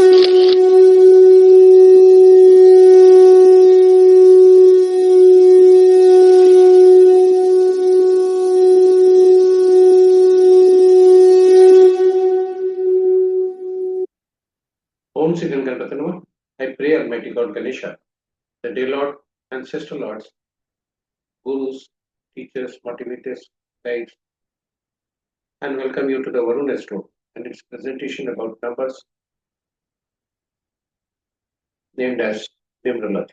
Om Sri Ganganapati, I pray Almighty God Ganesha, the dear Lord, ancestor lords, gurus, teachers, motivators, guides, and welcome you to the Varun Astro and its presentation about numbers named as Numerology.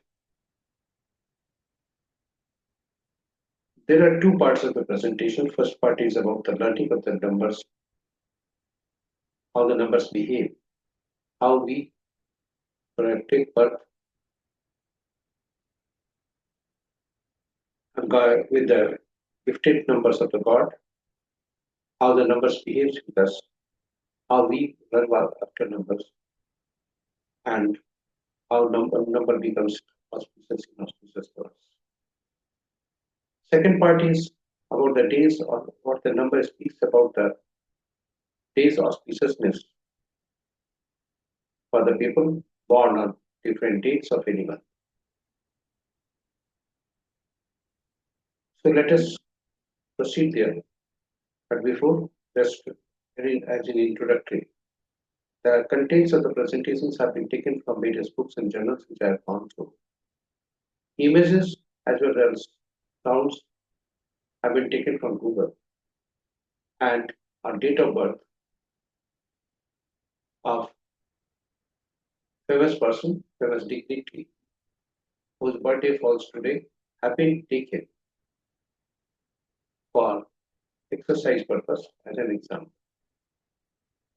There are two parts of the presentation. First part is about the learning of the numbers, how the numbers behave, how we take birth with the gifted numbers of the God, how the numbers behaves with us, how we learn after numbers, and how number becomes auspicious and auspicious for us. Second part is about the days or what the number speaks about the days auspiciousness for the people born on different dates of any month. So let us proceed there. But before, just as an introductory, the contents of the presentations have been taken from various books and journals which I have gone through. Images as well as sounds have been taken from Google, and our date of birth of famous person, famous dignitary, whose birthday falls today, have been taken for exercise purpose as an example,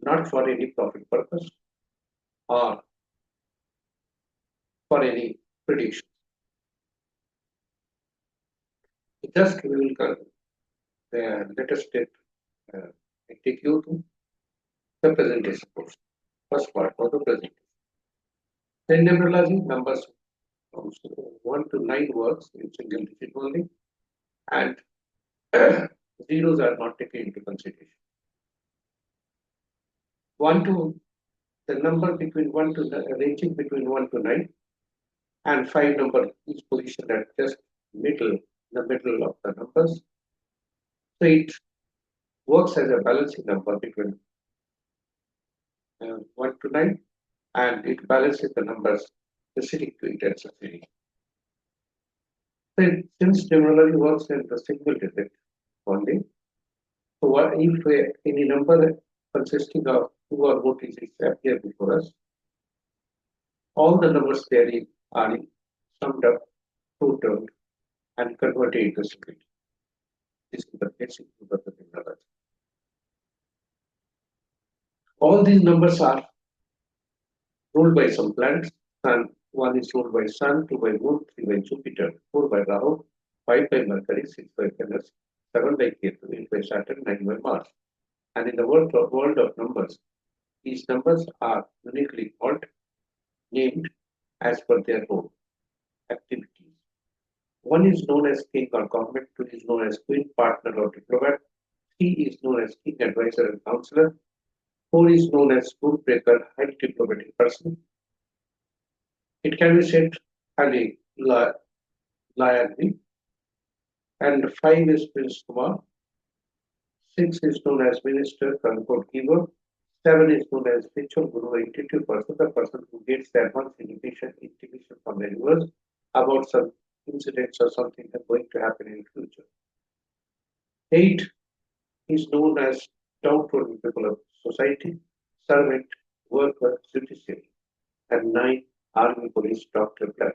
not for any profit purpose or for any prediction. Just we will let us take you to the presentation portion. First part of the presentation. In numerology, numbers from 1 to 9 works in single digit only, and zeros are not taken into consideration. 1 to the number between 1 to ranging between 1 to 9, and 5 number is positioned at just the middle of the numbers. So it works as a balancing number between 1 to 9, and it balances the numbers specific to it and succeeding. So since numerology works in the single digit only, so what if any number consisting of 2 or more digits appear before us, all the numbers therein are summed up, totaled, and converted into single digit. This is the basic of the numerology. All these numbers are ruled by some planets. Sun, 1 is ruled by Sun, 2 by Moon, 3 by Jupiter, 4 by Rahu, 5 by Mercury, 6 by Venus, 7 by Ketu, 8 by Saturn, 9 by Mars. And in the world of numbers, these numbers are uniquely called, named as per their role, activities. 1 is known as king or government, 2 is known as queen, partner or diplomat, 3 is known as king, advisor and counselor, 4 is known as rule breaker, highly diplomatic person. It can be said highly liability. And 5 is Prince Kumar, 6 is known as minister, concord giver, 7 is known as spiritual guru, intuitive person, the person who gets the advance intimation from the universe about some incidents or something that's going to happen in the future. 8 is known as downtrodden people of society, servant, worker, judiciary, and 9, army, police, doctor, blood.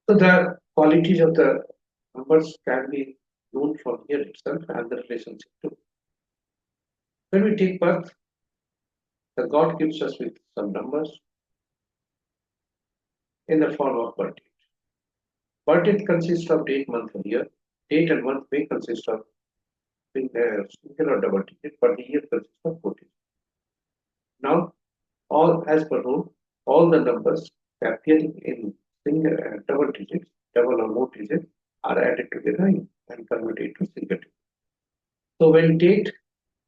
So the qualities of the numbers can be known from here itself and the relationship too. When we take birth, the God gives us with some numbers in the form of birth date. Birth date consists of date, month, and year. Date and month may consist of single or double digit, but the year consists of 14. Now, all as per rule, all the numbers appearing in single double digits, double or more digits, are added together and converted to single digit. So when date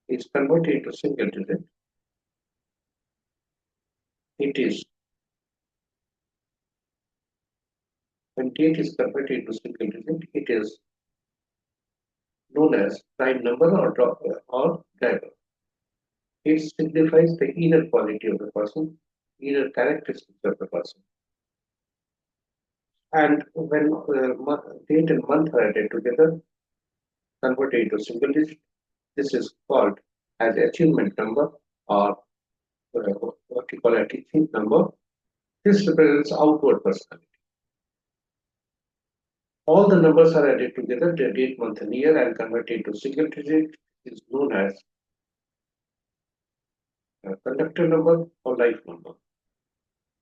is converted to single digit, it is when date is converted into single digit, it is known as prime number or driver. It signifies the inner quality of the person, inner characteristics of the person. And when date and month are added together, converted into single digit, this is called as achievement number or what you call a teaching number. This represents outward personality. All the numbers are added together, the date, month, and year, and converted into single digit is known as conductor number or life number.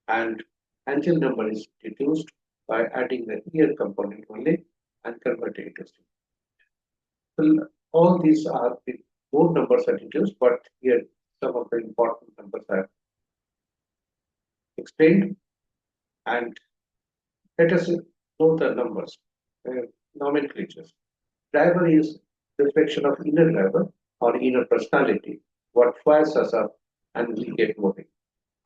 And angel number is deduced by adding the year component only and converting it to single. So all these are the both numbers are deduced, but here some of the important numbers are explained. And let us know the numbers, nomenclatures. Driver is reflection of inner driver or inner personality, what fires us up and we get moving.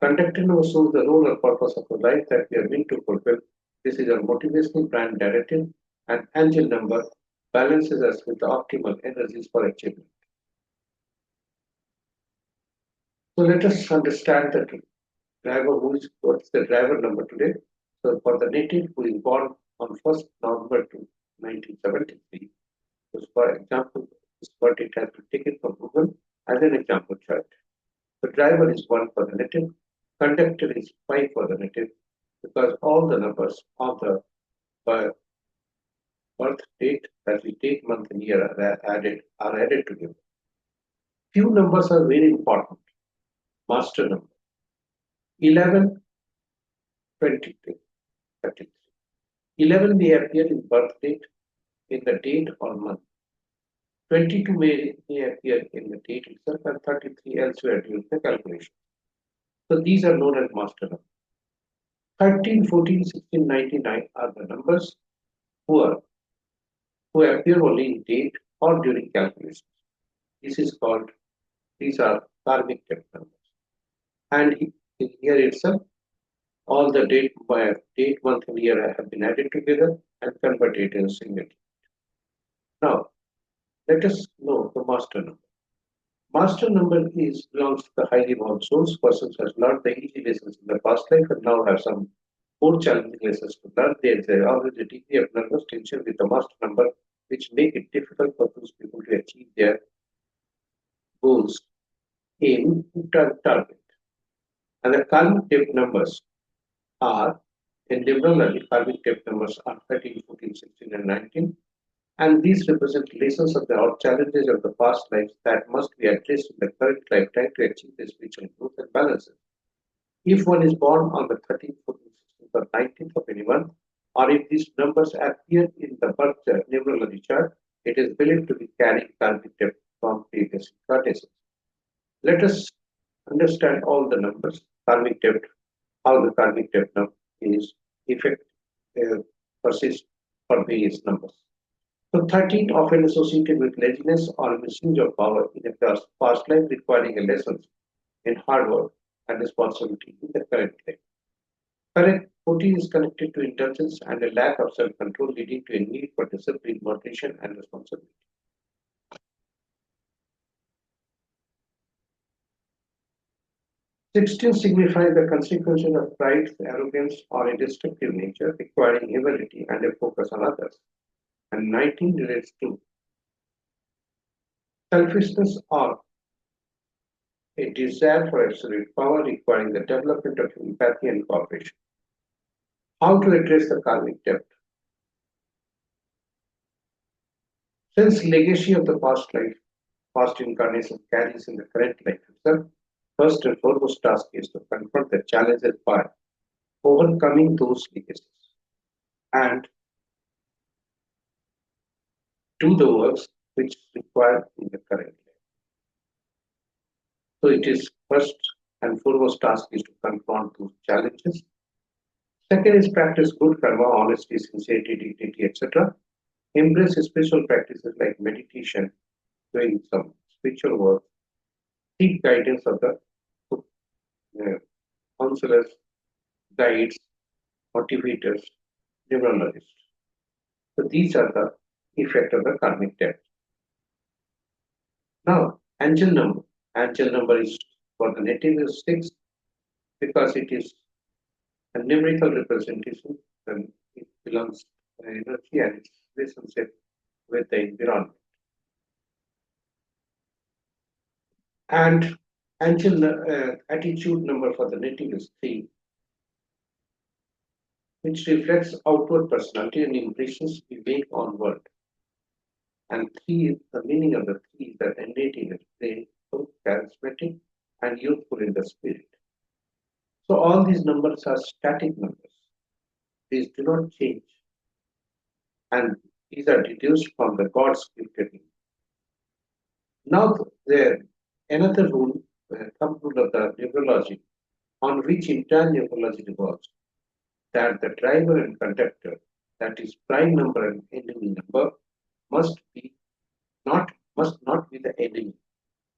Conductor number shows the role or purpose of the life that we are meant to fulfill. This is our motivational brand narrative, and angel number balances us with the optimal energies for achievement. So let us understand the driver who is what's the driver number today. So for the native who is born on 1st November 1973, so for example, this what it has been taken from Google as an example chart. The driver is 1 for the native, conductor is 5 for the native, because all the numbers of the birth date, that is date, month, and year are added together. Few numbers are very important. Master number 11, 22, 33. 11 may appear in birth date, in the date or month. 22 may appear in the date itself, and 33 elsewhere during the calculation. So these are known as master numbers. 13, 14, 16, 99 are the numbers who appear only in date or during calculations. These are karmic depth numbers. And here itself, all the date, month, and year have been added together and converted in a single. Now, let us know the master number. Master number belongs to the highly evolved souls. Persons has learned the easy lessons in the past life and now have some more challenging lessons to learn. There is always a degree of nervous tension with the master number, which make it difficult for those people to achieve their goals, aim, target. And the karmic depth numbers are, in numerology, karmic depth numbers are 13, 14, 16, and 19. And these represent lessons of the challenges of the past lives that must be addressed in the current lifetime to achieve the spiritual growth and balance. If one is born on the 13th, 14th, 16th, or 19th of any month, or if these numbers appear in the birth numerology chart, it is believed to be carrying karmic depth from previous incarnations. Let us understand all the numbers, karmic depth, how the karmic depth is effect persists for various numbers. So 13 often associated with laziness or misuse of power in a past life, requiring a lesson in hard work and responsibility in the current life. Correct 14 is connected to indulgence and a lack of self-control, leading to a need for discipline, moderation, and responsibility. 16 signifies the consequences of pride, arrogance, or a destructive nature, requiring humility and a focus on others. And 19 relates to selfishness or a desire for absolute power, requiring the development of empathy and cooperation. How to address the karmic debt? Since legacy of the past life, past incarnation carries in the current life itself, first and foremost task is to confront the challenges by overcoming those legacies and do the works which is required in the current life. So it is first and foremost task is to confront those challenges. Second is practice good karma, honesty, sincerity, dignity, etc. Embrace spiritual practices like meditation, doing some spiritual work, seek guidance of the counselors, guides, motivators, neurologists. So these are the effect of the karmic debt. Now, angel number. Angel number is for the native is 6 because it is a numerical representation and it belongs to energy and its relationship with the environment. And angel attitude number for the native is 3, which reflects outward personality and impressions we make onward. And 3, the meaning of the 3 is that a native is playful, charismatic, and youthful in the spirit. So all these numbers are static numbers. These do not change. And these are deduced from the God's gifted. Now there another rule, thumb rule of the numerology, on which entire numerology revolves, that the driver and conductor, that is prime number and enemy number, must be must not be the enemy.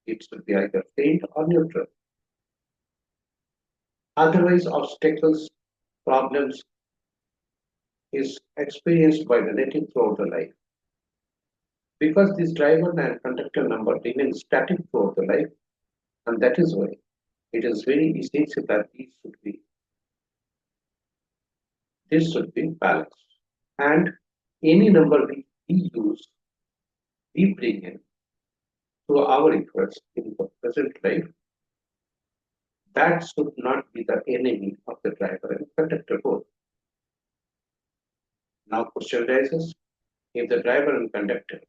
It should be either faint or neutral. Otherwise, obstacles, problems is experienced by the native throughout the life. Because this driver and conductor number remain static throughout the life, and that is why it is very essential that this should be balanced. And any number we use, we bring in to our efforts in the present life, that should not be the enemy of the driver and conductor both. Now question arises, if the driver and conductor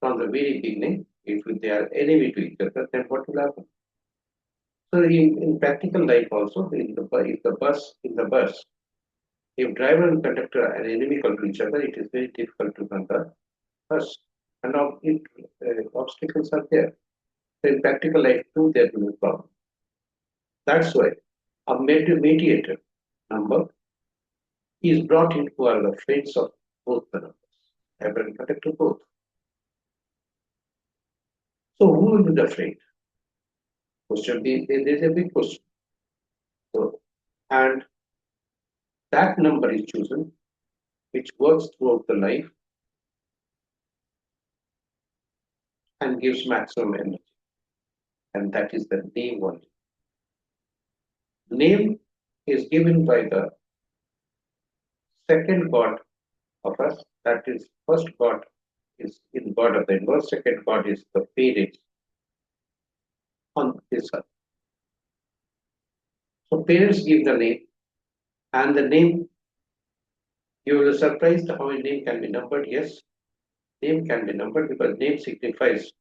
from the very beginning, if they are enemy to each other, then what will happen? So in practical life also, in the bus, if driver and conductor are inimical to each other, it is very difficult to run the bus. And obstacles are there. So in practical life too, there will be problem. That's why a mediator number is brought in who are the friends of both the numbers, driver and conductor both. So who will be the friend? There is a big question. So, and that number is chosen, which works throughout the life and gives maximum energy. And that is the name only. Name is given by the second god of us, that is, first god is in God of the universe, second god is the parent on this earth. So parents give the name, and the name, you will be surprised how a name can be numbered. Yes, name can be numbered because name signifies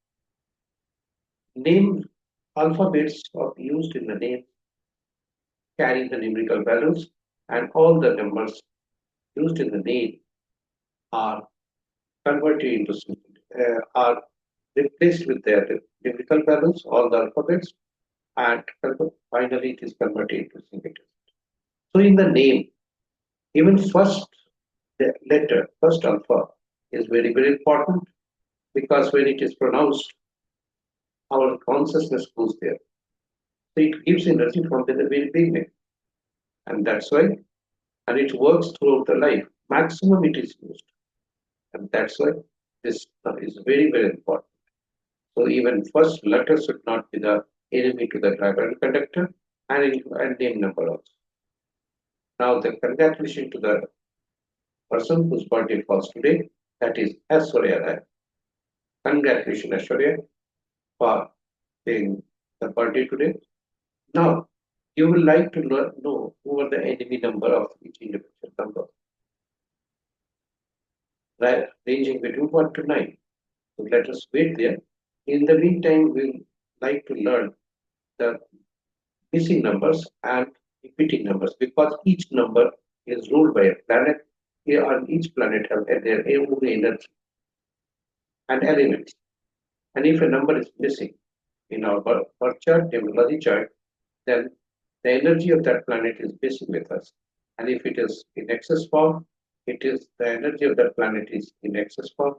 name alphabets of used in the name carry the numerical values, and all the numbers used in the name are converted into are replaced with their numerical values, all the alphabets, and finally it is converted into single. So in the name, even first letter, first alpha is very, very important because when it is pronounced, our consciousness goes there. So it gives energy from the very beginning. And that's why, and it works throughout the life. Maximum it is used. And that's why this is very, very important. So even first letter should not be the enemy to the driver and conductor and name number also. Now the congratulations to the person whose birthday falls today, that is Aishwarya. Congratulations, Aishwarya, for being the birthday today. Now, you will like to know who are the enemy number of each individual number, right? Ranging between 1 to 9. So let us wait there. In the meantime, we'll like to learn the missing numbers and repeating numbers because each number is ruled by a planet. Here on each planet have their own energy and elements. And if a number is missing in our birth chart, numerology chart, then the energy of that planet is missing with us. And if it is in excess form, it is the energy of that planet is in excess form.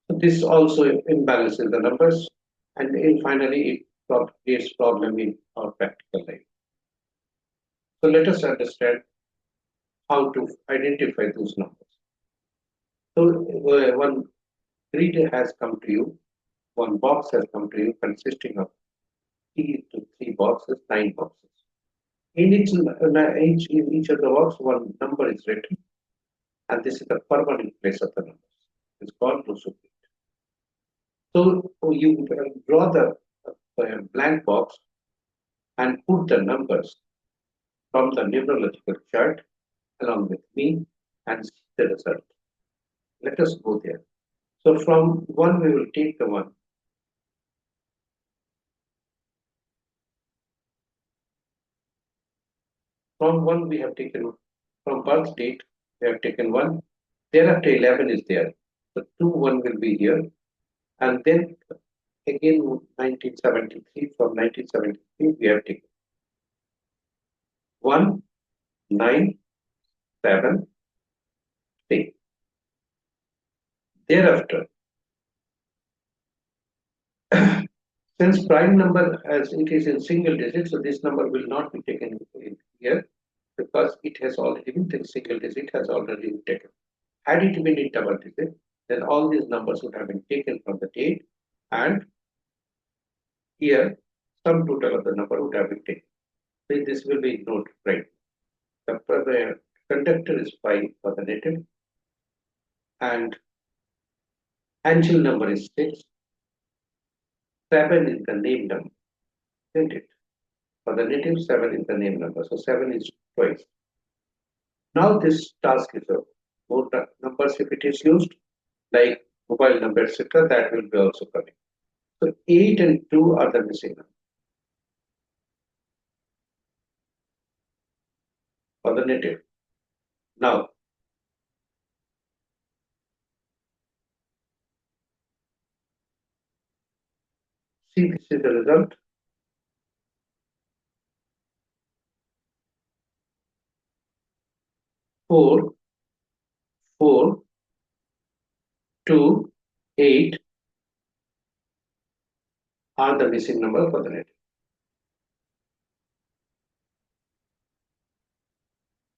So this also imbalances the numbers, and finally creates problem in our practical life. So let us understand how to identify those numbers. So one grid has come to you, one box has come to you consisting of three boxes, 9 boxes. In each of the box, one number is written, and this is the permanent place of the numbers. It's called Lusupit. So you draw the blank box and put the numbers from the numerological chart along with me and see the result. Let us go there. So from 1 we will take the 1. From 1 we have taken, from birth date we have taken 1. Thereafter 11 is there. So 2, 1 will be here. And then again 1973, from 1973 we have taken 1, 9, 7, 3. Thereafter, since prime number as it is in single digit, so this number will not be taken in here because it has already been in single digit, has already been taken. Had it been in double digit, then all these numbers would have been taken from the date, and here sum total of the number would have been taken. So this will be ignored, right? The conductor is 5 for the native, and angel number is 6. 7 is the name number, isn't it? For the native, 7 is the name number, so 7 is twice. Now this task is over. More numbers, if it is used, like mobile number, etc., that will be also coming. So 8 and 2 are the missing numbers for the native. Now, see, this is the result. 4, 4, 2, 8 are the missing number for the native.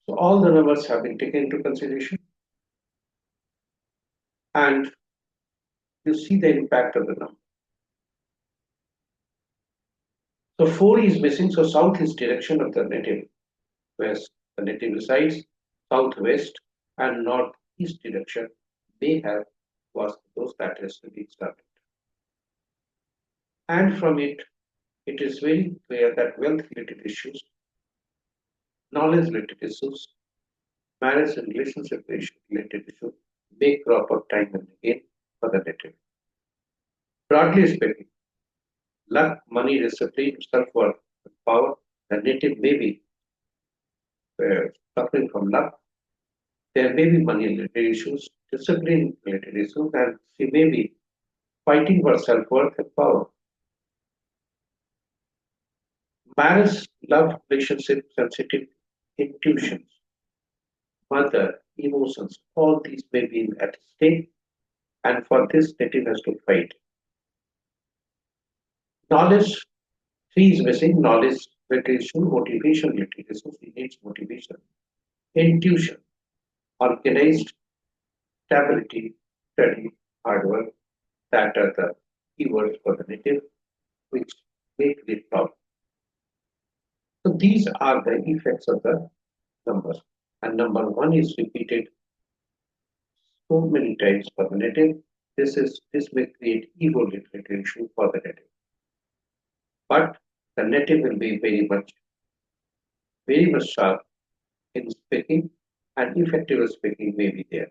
So all the numbers have been taken into consideration, and you see the impact of the number. So 4 is missing, so south is direction of the native, west the native resides, southwest and northeast direction may have was those that has to be started. And from it, it is very clear that wealth related issues, knowledge related issues, marriage and relationship related issues may crop up time and again for the native. Broadly speaking, luck, money, discipline, self-worth, and power, the native may be suffering from luck. There may be money related issues, discipline related issues, and she may be fighting for self-worth and power. Marriage, love, relationship, sensitive, intuitions, mother, emotions, all these may be at stake, and for this, native has to fight. Knowledge, 3 is missing, knowledge, meditation, motivation, meditation, he needs motivation. Intuition, organized, stability, study, hard work, that are the keywords for the native, which make the problem. So these are the effects of the numbers. And number 1 is repeated so many times for the native. This may create ego related issue for the native. But the native will be very much sharp in speaking, and effective speaking may be there.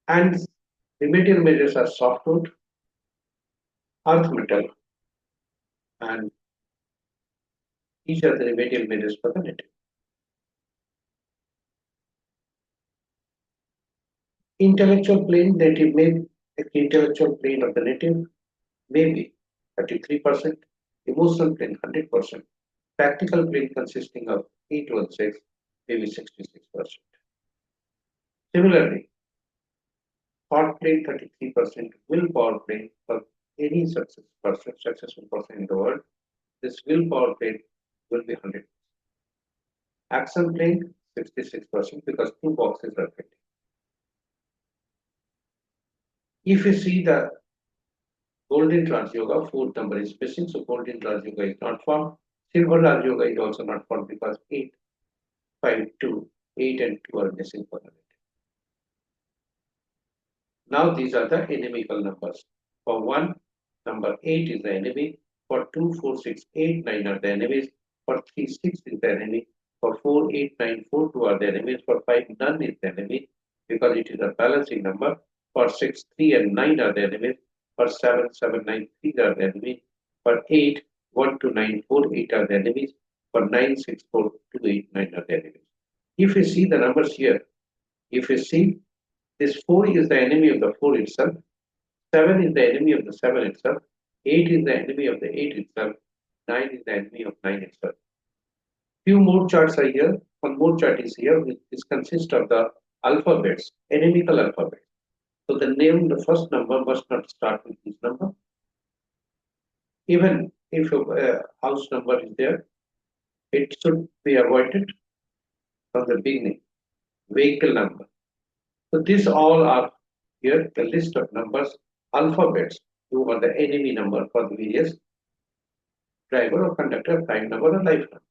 And remedial measures are softwood, earth metal, and these are the remedial measures for the native. Intellectual plane, intellectual plane of the native may be 33%, emotional plane 100%, practical plane consisting of 816, maybe 66%. Similarly, thought plane 33%, willpower plane for any successful person in the world, this willpower plane will be 100%. Action plane 66% because two boxes are fitting. If you see the golden Raj Yoga, fourth number is missing, so golden Raj Yoga is not formed. Silver Raj Yoga is also not formed because 8, 5, 2, 8 and 2 are missing for the net. Now these are the inimical numbers. For 1, number 8 is the enemy. For 2, 4, 6, 8, 9 are the enemies. For 3, 6 is the enemy. For 4, 8, 9, 4, 2 are the enemies. For 5, none is the enemy because it is a balancing number. For 6, 3 and 9 are the enemies. For 7, 7, 9, 3 are the enemies. For 8, 1 to 9, 4, 8 are the enemies. For 9, 6, 4, 2, 8, 9 are the enemies. If you see the numbers here, if you see this 4 is the enemy of the 4 itself, 7 is the enemy of the 7 itself, 8 is the enemy of the 8 itself, 9 is the enemy of 9 itself. Few more charts are here. One more chart is here, which consists of the alphabets, inimical alphabets. So the name, the first number must not start with this number. Even if a house number is there, it should be avoided from the beginning. Vehicle number. So these all are here, the list of numbers, alphabets, who are the enemy number for the various driver or conductor, prime number or life number.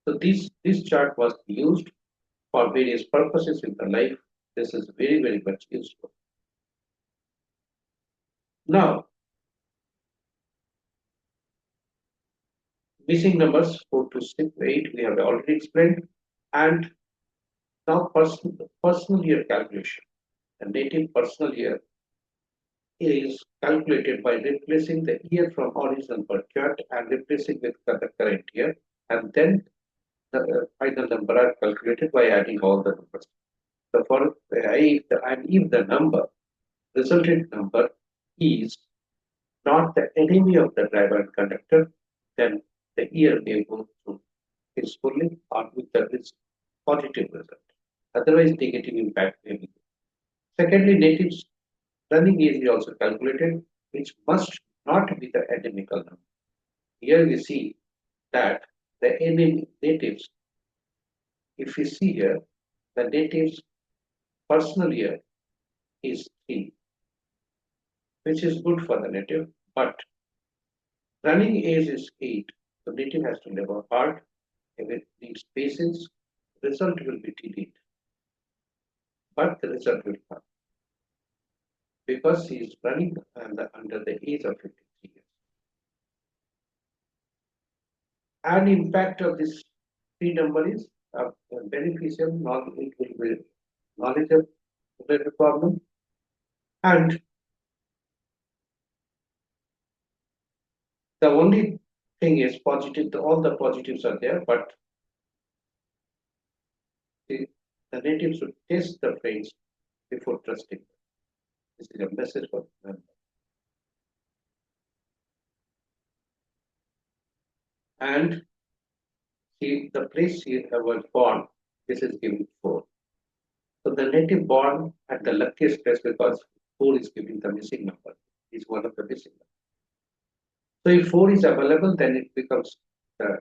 So this chart was used for various purposes in the life. This is very, very much useful. Now, missing numbers 4 to 6, 8, we have already explained. And now personal year calculation. The native personal year is calculated by replacing the year from original birth chart and replacing with the current year, and then the final number are calculated by adding all the numbers. So if the number resultant number is not the enemy of the driver and conductor, then the year may go through peacefully or with the positive result. Otherwise, negative impact may be. Secondly, natives running age is also calculated, which must not be the endemical number. Here we see that the enemy natives, if you see here, the natives personal year is 3, which is good for the native, but running age is 8. The native has to live hard, if it needs patience, result will be delayed. But the result will come because he is running under the age of 53 years. And impact of this 3 number is beneficial, it will be knowledge of the problem, and the only thing is positive, all the positives are there, but the native should test the phrase before trusting. This is a message for them. And see, the place here was born, this is giving 4. So the native born at the luckiest place because 4 is giving the missing number. Is one of the missing numbers. So if 4 is available, then it becomes the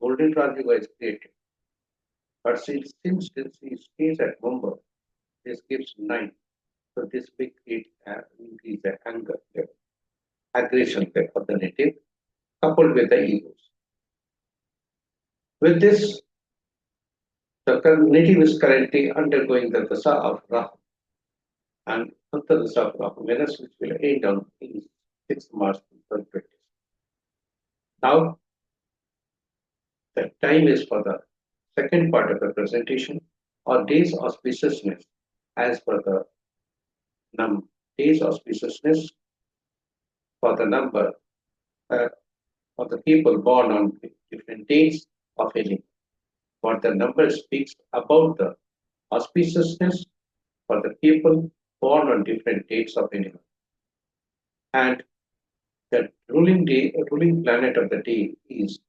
golden Rajyoga is created. But since he stays at Mumbai, this gives 9. So this will create increase the anger level, aggression level of the native, coupled with the egos. With this, the native is currently undergoing the dasa of Rahu and after the dasa of Rahu, Venus, which will end on 6 March 2020. Now, the time is for the second part of the presentation, or days auspiciousness, as per the days auspiciousness for the number of the people born on different days of any. What the number speaks about the auspiciousness for the people born on different dates of any. And the ruling planet of the day is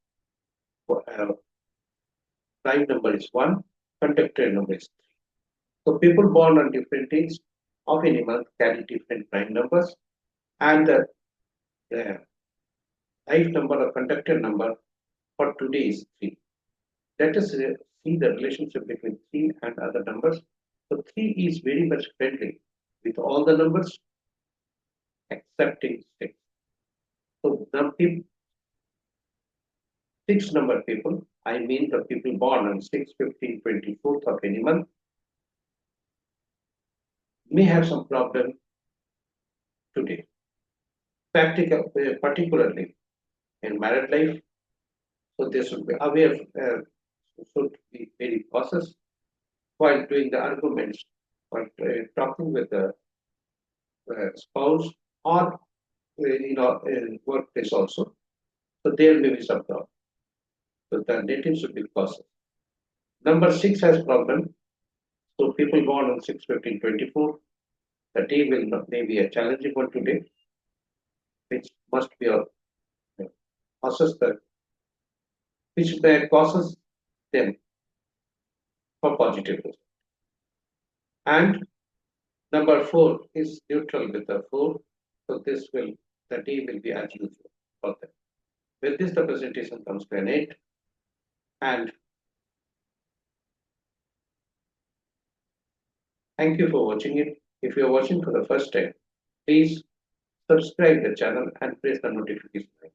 prime number is 1, conductor number is 3. So people born on different days of any month carry different prime numbers, And the life number or conductor number for today is 3. Let us see the relationship between 3 and other numbers. So 3 is very much friendly with all the numbers excepting 6. So the 6 number people, I mean the people born on 6, 15, 24th of any month, may have some problem today. Particularly in married life, so they should be aware, should be very cautious while doing the arguments, while talking with the spouse or in workplace also. So there may be some problem. So the native should be cautious. Number 6 has problem. So people born on 6, 15, 24, the day will not, may be a challenging one today, which must be a process that which causes them for positive result. And number 4 is neutral with the 4, so the day will be as usual for them. With this, the presentation comes to an end, and thank you for watching it. If you are watching for the first time, please subscribe the channel and press the notification bell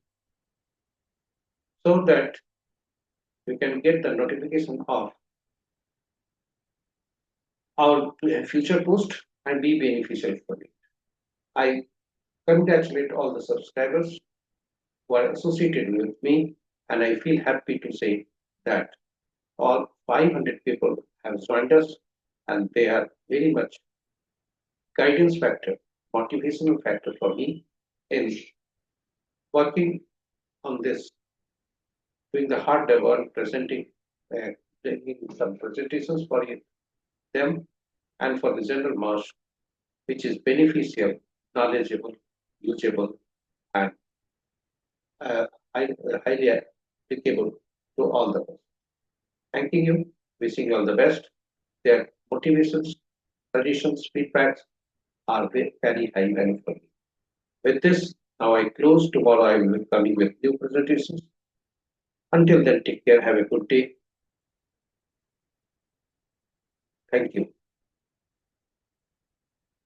so that you can get the notification of our future post and be beneficial for it. I congratulate all the subscribers who are associated with me, and I feel happy to say that all 500 people have joined us, and they are very much guidance factor, motivational factor for me in working on this, doing the hard work, bringing some presentations for them and for the general mass, which is beneficial, knowledgeable, usable, and uh, highly applicable to all the us. Thanking you, wishing you all the best. Their motivations, suggestions, feedbacks are very high value for me. With this, now I close. Tomorrow I will be coming with new presentations. Until then, take care. Have a good day. Thank you.